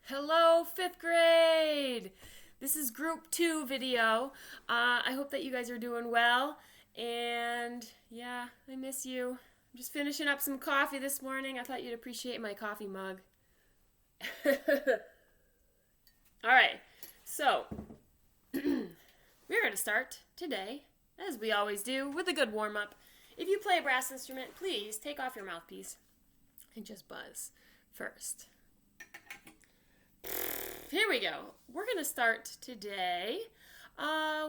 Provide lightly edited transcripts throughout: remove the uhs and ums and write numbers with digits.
Hello, fifth grade! This is group 2 video. I hope that you guys are doing well. And yeah, I miss you. I'm just finishing up some coffee this morning. I thought you'd appreciate my coffee mug. Alright, so we're going to start today, as we always do, with a good warm up. If you play a brass instrument, please take off your mouthpiece and just buzz first. Here we go. We're going to start today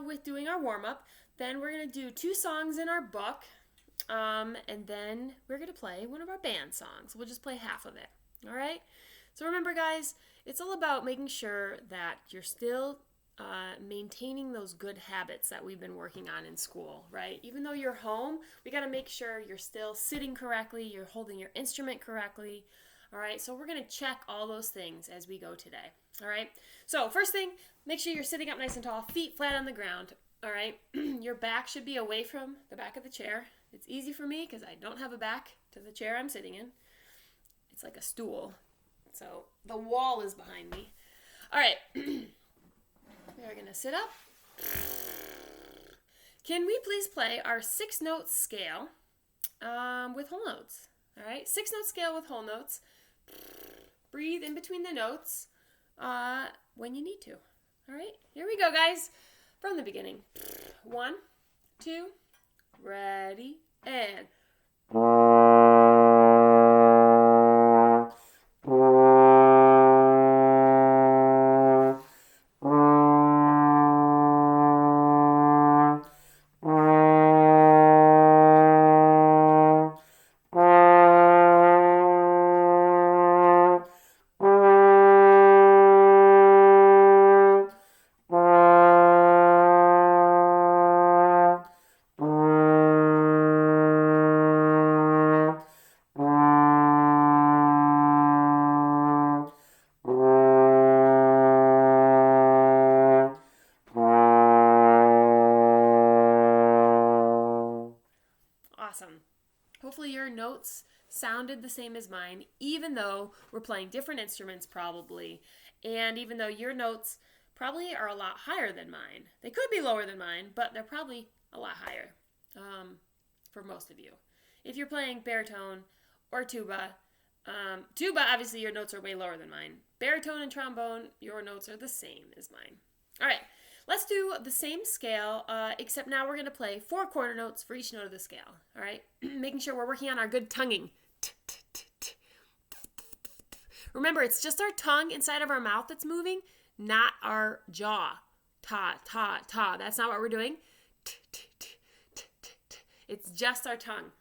with doing our warm-up. Then we're going to do 2 songs in our book. And then we're going to play one of our band songs. We'll just play half of it. All right? So remember, guys, it's all about making sure that you're still maintaining those good habits that we've been working on in school, right? Even though you're home, we got to make sure you're still sitting correctly, you're holding your instrument correctly. All right, so we're going to check all those things as we go today. All right, so first thing, make sure you're sitting up nice and tall, feet flat on the ground. All right, your back should be away from the back of the chair. It's easy for me because I don't have a back to the chair I'm sitting in. It's like a stool, so the wall is behind me. All right, we are going to sit up. Can we please play our 6-note scale with whole notes? All right, 6-note scale with whole notes. Breathe in between the notes when you need to. All right, here we go, guys. From the beginning. 1, 2, ready, and... Awesome. Hopefully your notes sounded the same as mine, even though we're playing different instruments probably, and even though your notes probably are a lot higher than mine. They could be lower than mine, but they're probably a lot higher for most of you. If you're playing baritone or tuba, obviously your notes are way lower than mine. Baritone and trombone, your notes are the same as mine. All right. Let's do the same scale, except now we're going to play 4 quarter notes for each note of the scale, all right? Making sure we're working on our good tonguing. Remember, it's just our tongue inside of our mouth that's moving, not our jaw. Ta, ta, ta. That's not what we're doing. It's just our tongue.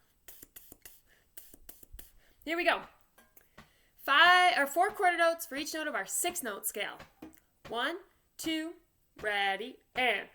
Here we go. 4 quarter notes for each note of our 6-note scale. 1, 2, ready, and...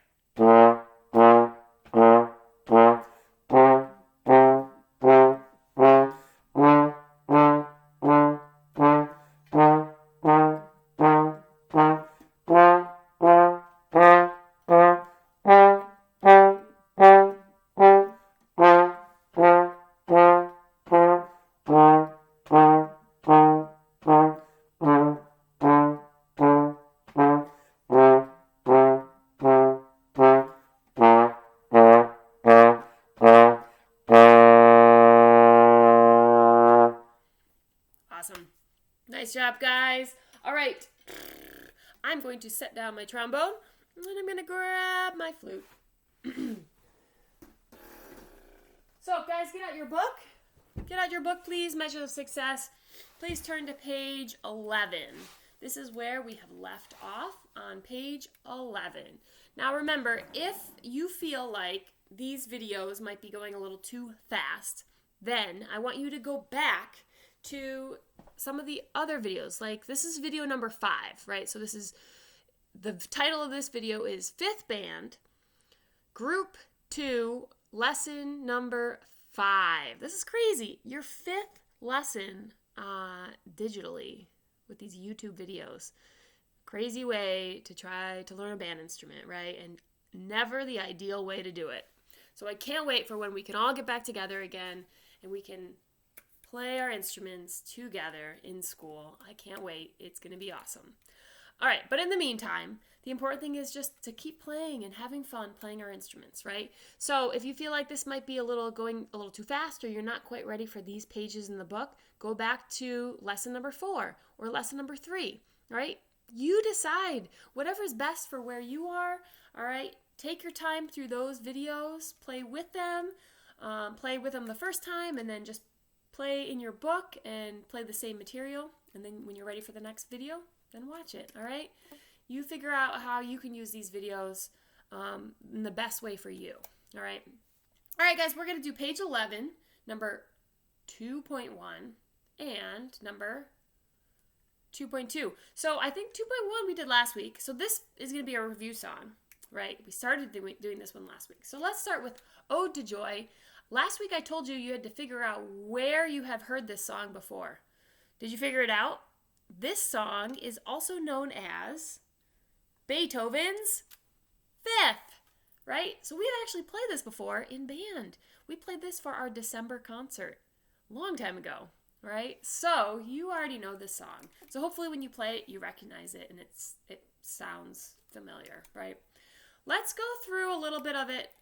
Awesome. Nice job, guys. All right. I'm going to set down my trombone, and I'm going to grab my flute. So, guys, get out your book. Get out your book, please. Measure of success. Please turn to page 11. This is where we have left off on page 11. Now, remember, if you feel like these videos might be going a little too fast, then I want you to go back to some of the other videos. Like, this is video number 5, right? So this is, the title of this video is 5th Band, Group 2, Lesson number 5. This is crazy. Your 5th lesson digitally with these YouTube videos. Crazy way to try to learn a band instrument, right? And never the ideal way to do it. So I can't wait for when we can all get back together again and we can play our instruments together in school. I can't wait. It's going to be awesome. All right, but in the meantime, the important thing is just to keep playing and having fun playing our instruments, right? So if you feel like this might be going a little too fast, or you're not quite ready for these pages in the book, go back to lesson number 4 or lesson number 3, right? You decide whatever's best for where you are, all right? Take your time through those videos, play with them the first time, and then just play in your book and play the same material. And then when you're ready for the next video, then watch it, all right? You figure out how you can use these videos in the best way for you, all right? All right, guys, we're going to do page 11, number 2.1, and number 2.2. So I think 2.1 we did last week. So this is going to be a review song, right? We started doing this one last week. So let's start with Ode to Joy. Last week I told you you had to figure out where you have heard this song before. Did you figure it out? This song is also known as Beethoven's Fifth, right? So we've actually played this before in band. We played this for our December concert a long time ago, right? So you already know this song. So hopefully when you play it, you recognize it and it sounds familiar, right? Let's go through a little bit of it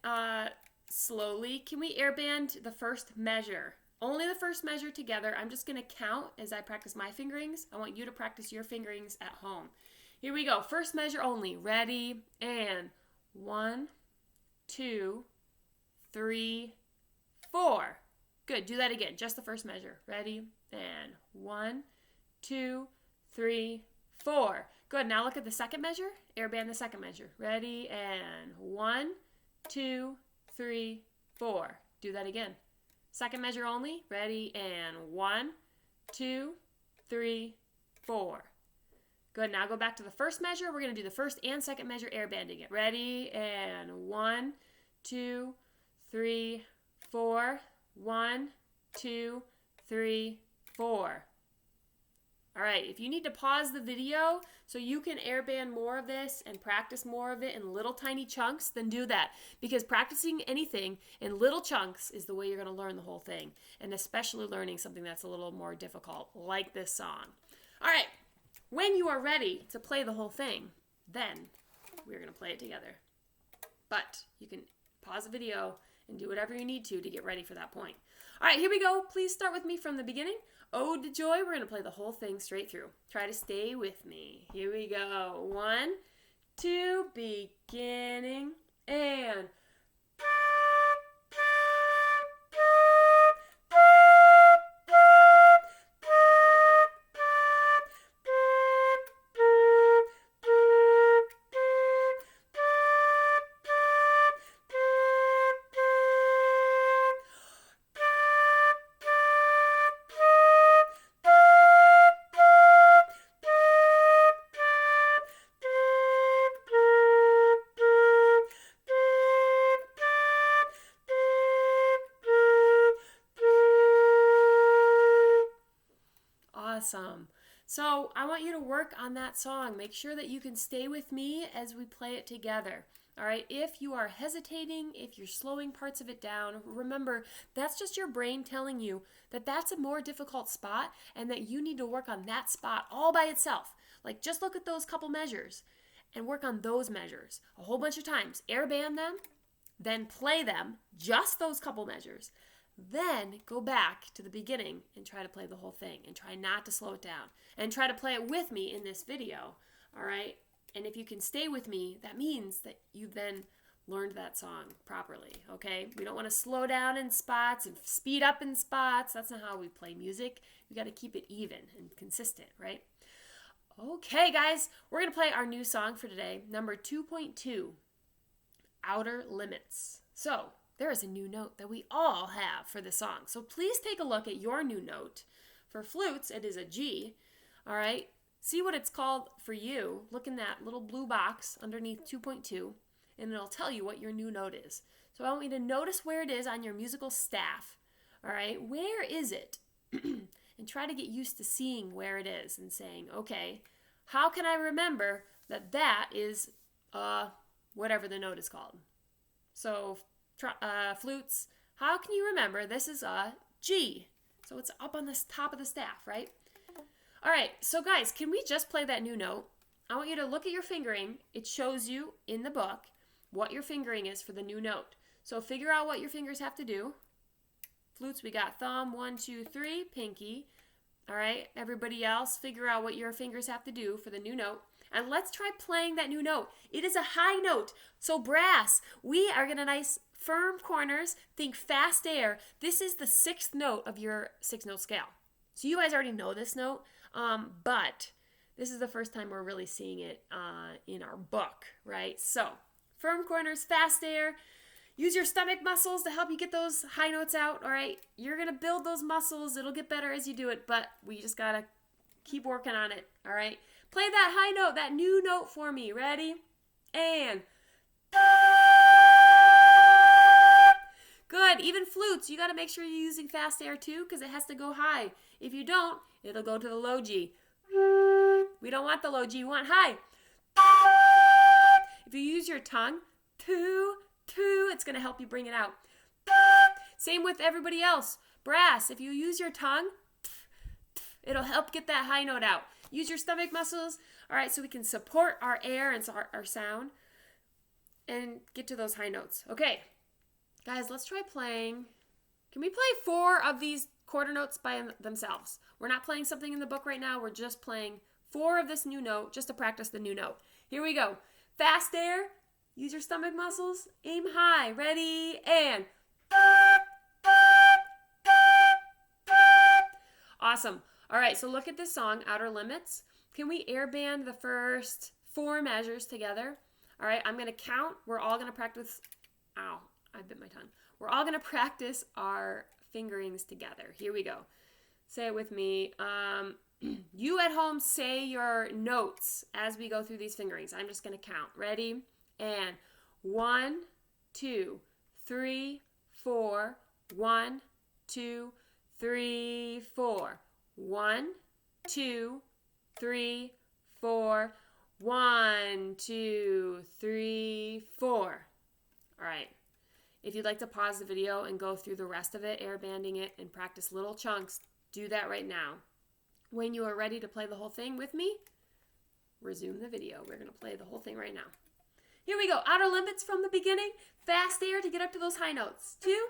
slowly. Can we airband the first measure? Only the first measure together. I'm just going to count as I practice my fingerings. I want you to practice your fingerings at home. Here we go. First measure only. Ready, and 1, 2, 3, 4. Good. Do that again. Just the first measure. Ready, and 1, 2, 3, 4. Good. Now look at the second measure. Airband the second measure. Ready, and 1, 2, 3, 4. Do that again. Second measure only. Ready, and 1, 2, 3, 4. Good. Now go back to the first measure. We're going to do the first and second measure airbanding it. Ready, and 1, 2, 3, 4. 1, 2, 3, 4. All right, if you need to pause the video so you can airband more of this and practice more of it in little tiny chunks, then do that. Because practicing anything in little chunks is the way you're going to learn the whole thing. And especially learning something that's a little more difficult, like this song. All right, when you are ready to play the whole thing, then we're going to play it together. But you can pause the video and do whatever you need to get ready for that point. All right, here we go. Please start with me from the beginning. Ode to Joy. We're going to play the whole thing straight through. Try to stay with me. Here we go. 1, 2, beginning, and... Awesome. So I want you to work on that song. Make sure that you can stay with me as we play it together. All right, if you are hesitating, if you're slowing parts of it down, remember that's just your brain telling you that that's a more difficult spot and that you need to work on that spot all by itself. Like just look at those couple measures and work on those measures a whole bunch of times. Airband them, then play them, just those couple measures. Then go back to the beginning and try to play the whole thing and try not to slow it down and try to play it with me in this video, all right? And if you can stay with me, that means that you've then learned that song properly, okay? We don't want to slow down in spots and speed up in spots. That's not how we play music. We got to keep it even and consistent, right? Okay, guys, we're going to play our new song for today, number 2.2, Outer Limits. So, there is a new note that we all have for the song. So please take a look at your new note. For flutes, it is a G. All right. See what it's called for you. Look in that little blue box underneath 2.2, and it'll tell you what your new note is. So I want you to notice where it is on your musical staff. All right. Where is it? And try to get used to seeing where it is and saying, okay, how can I remember that that is whatever the note is called? So flutes, how can you remember this is a G? So it's up on the top of the staff, right? All right, so guys, can we just play that new note? I want you to look at your fingering. It shows you in the book what your fingering is for the new note. So figure out what your fingers have to do. Flutes, we got thumb, 1, 2, 3, pinky. All right, everybody else, figure out what your fingers have to do for the new note. And let's try playing that new note. It is a high note. So brass, we are going to nice firm corners. Think fast air. This is the 6th note of your 6-note scale. So you guys already know this note, but this is the first time we're really seeing it in our book, right? So firm corners, fast air. Use your stomach muscles to help you get those high notes out, all right? You're going to build those muscles. It'll get better as you do it, but we just got to keep working on it, all right? Play that high note, that new note for me. Ready? And good. Even flutes, you got to make sure you're using fast air too because it has to go high. If you don't, it'll go to the low G. We don't want the low G. We want high. If you use your tongue, it's going to help you bring it out. Same with everybody else. Brass, if you use your tongue, it'll help get that high note out. Use your stomach muscles, all right, so we can support our air and our sound and get to those high notes. Okay, guys, let's try playing. Can we play 4 of these quarter notes by themselves? We're not playing something in the book right now. We're just playing 4 of this new note just to practice the new note. Here we go. Fast air. Use your stomach muscles. Aim high. Ready? And awesome. All right, so look at this song, Outer Limits. Can we airband the first 4 measures together? All right, I'm going to count. We're all going to practice. Ow, I bit my tongue. We're all going to practice our fingerings together. Here we go. Say it with me. You at home say your notes as we go through these fingerings. I'm just going to count. Ready? And 1, 2, 3, 4. 1, 2, 3, 4. 1, 2, 3, 4. 1, 2, 3, 4. All right. If you'd like to pause the video and go through the rest of it, airbanding it, and practice little chunks, do that right now. When you are ready to play the whole thing with me, resume the video. We're going to play the whole thing right now. Here we go. Outer limits from the beginning. Fast air to get up to those high notes. 2.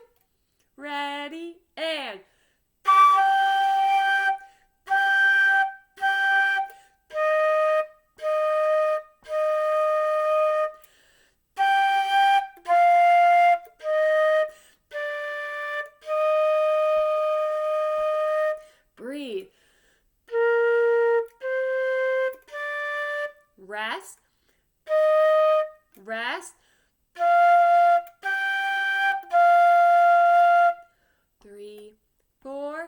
Ready? And breathe. Rest. Rest. 3, 4.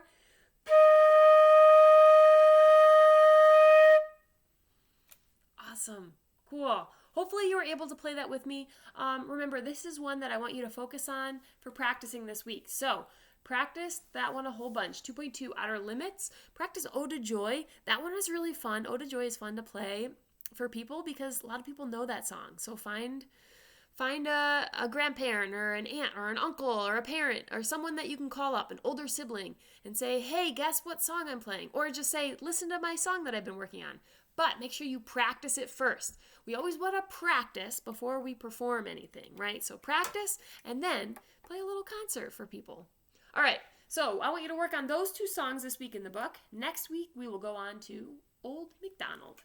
Awesome. Cool. Hopefully you were able to play that with me. Remember, this is one that I want you to focus on for practicing this week. So practice that one a whole bunch. 2.2, Outer Limits. Practice Ode to Joy. That one is really fun. Ode to Joy is fun to play for people because a lot of people know that song. So find a grandparent or an aunt or an uncle or a parent or someone that you can call up, an older sibling, and say, hey, guess what song I'm playing? Or just say, listen to my song that I've been working on. But make sure you practice it first. We always want to practice before we perform anything, right? So practice and then play a little concert for people. All right, so I want you to work on those 2 songs this week in the book. Next week, we will go on to Old MacDonald.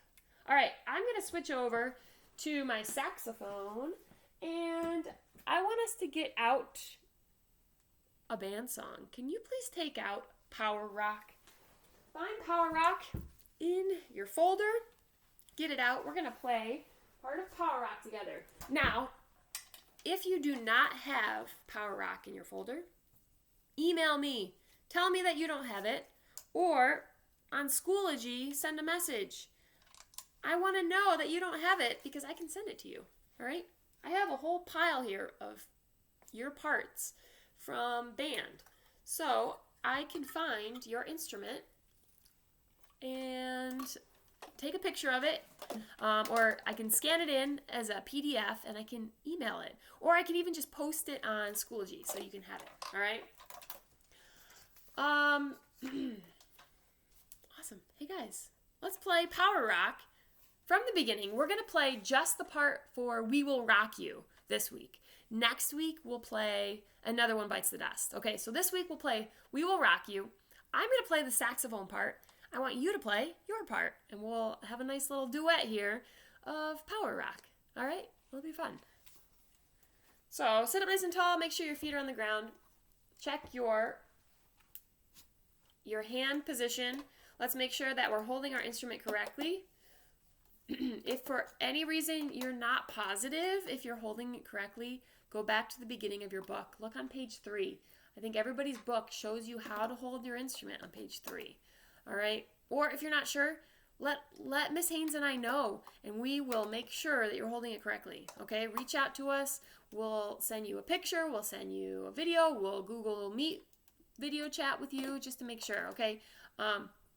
All right, I'm going to switch over to my saxophone, and I want us to get out a band song. Can you please take out Power Rock? Find Power Rock in your folder. Get it out. We're going to play part of Power Rock together. Now, if you do not have Power Rock in your folder, email me. Tell me that you don't have it. Or on Schoology, send a message. I want to know that you don't have it because I can send it to you. All right? I have a whole pile here of your parts from band. So I can find your instrument and take a picture of it, or I can scan it in as a PDF and I can email it. Or I can even just post it on Schoology so you can have it. All right? Awesome. Hey guys, let's play Power Rock from the beginning. We're going to play just the part for We Will Rock You this week. Next week, we'll play Another One Bites the Dust. Okay, so this week we'll play We Will Rock You. I'm going to play the saxophone part. I want you to play your part, and we'll have a nice little duet here of Power Rock. All right? It'll be fun. So sit up nice and tall. Make sure your feet are on the ground. Check your hand position. Let's make sure that we're holding our instrument correctly. If for any reason you're not positive if you're holding it correctly, go back to the beginning of your book. Look on page 3. I think everybody's book shows you how to hold your instrument on page 3. All right? Or if you're not sure, let Miss Haynes and I know, and we will make sure that you're holding it correctly. Okay? Reach out to us. We'll send you a picture. We'll send you a video. We'll Google Meet video chat with you just to make sure. Okay?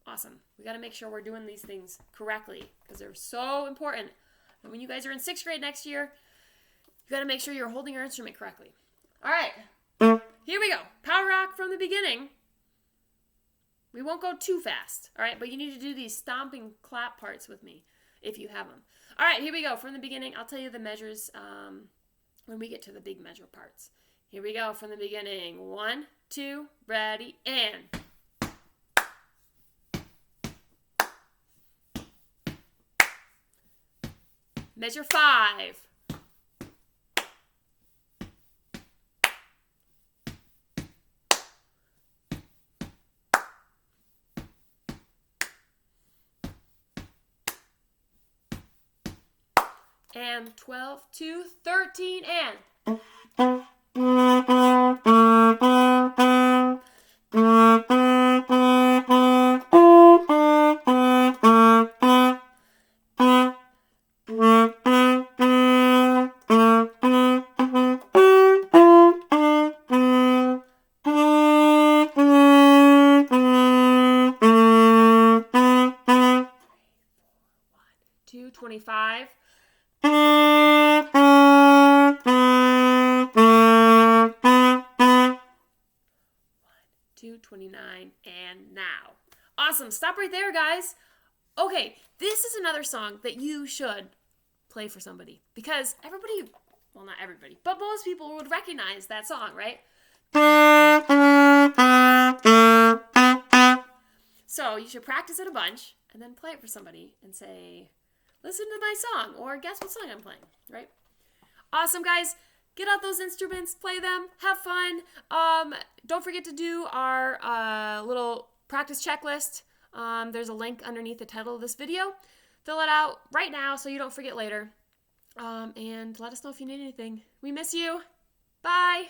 Awesome. We got to make sure we're doing these things correctly because they're so important. And when you guys are in 6th grade next year, you got to make sure you're holding your instrument correctly. All right. Here we go. Power Rock from the beginning. We won't go too fast. All right. But you need to do these stomping clap parts with me if you have them. All right. Here we go. From the beginning, I'll tell you the measures when we get to the big measure parts. Here we go from the beginning. 1, 2, ready, and... Measure 5. And 12 to 13 and... Two, 25. 29, and now. Awesome. Stop right there, guys. Okay, this is another song that you should play for somebody because everybody, well, not everybody, but most people would recognize that song, right? So you should practice it a bunch and then play it for somebody and say, listen to my song, or guess what song I'm playing, right? Awesome, guys. Get out those instruments, play them, have fun. Don't forget to do our little practice checklist. There's a link underneath the title of this video. Fill it out right now so you don't forget later. And let us know if you need anything. We miss you. Bye.